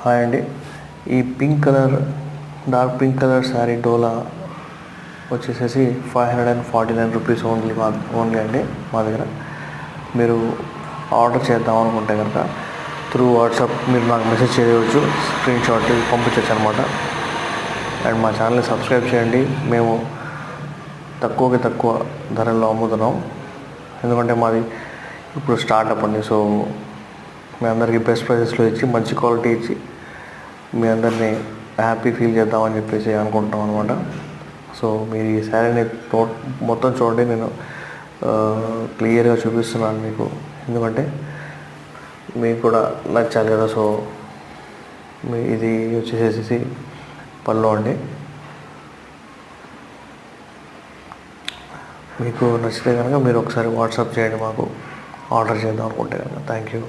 Hi అండి. ఈ dark pink colour sari డోలా వచ్చేసేసి 549 రూపీస్ ఓన్లీ అండి మా దగ్గర. మీరు ఆర్డర్ చేద్దాం అనుకుంటే కనుక త్రూ వాట్సాప్ మీరు నాకు మెసేజ్ చేయవచ్చు, స్క్రీన్ షాట్ పంపించవచ్చు అనమాట. అండ్ మా ఛానల్ని సబ్స్క్రైబ్ చేయండి. మేము తక్కువ ధరల్లో అమ్ముతున్నాం, ఎందుకంటే మాది ఇప్పుడు స్టార్ట్అప్ అండి. సో మీ అందరికీ బెస్ట్ ప్రైజెస్లో ఇచ్చి మంచి క్వాలిటీ ఇచ్చి మీ అందరినీ హ్యాపీ ఫీల్ చేద్దామని చెప్పేసి అనుకుంటున్నాం అనమాట. సో మీరు ఈ శారీని మొత్తం చూడండి, నేను క్లియర్గా చూపిస్తున్నాను మీకు, ఎందుకంటే మీకు కూడా నచ్చాలి కదా. సో ఇది వచ్చేసేసి పళ్ళు అండి. మీకు నచ్చితే కనుక మీరు ఒకసారి వాట్సాప్ చేయండి మాకు, ఆర్డర్ చేద్దాం అనుకుంటే కనుక. Thank you.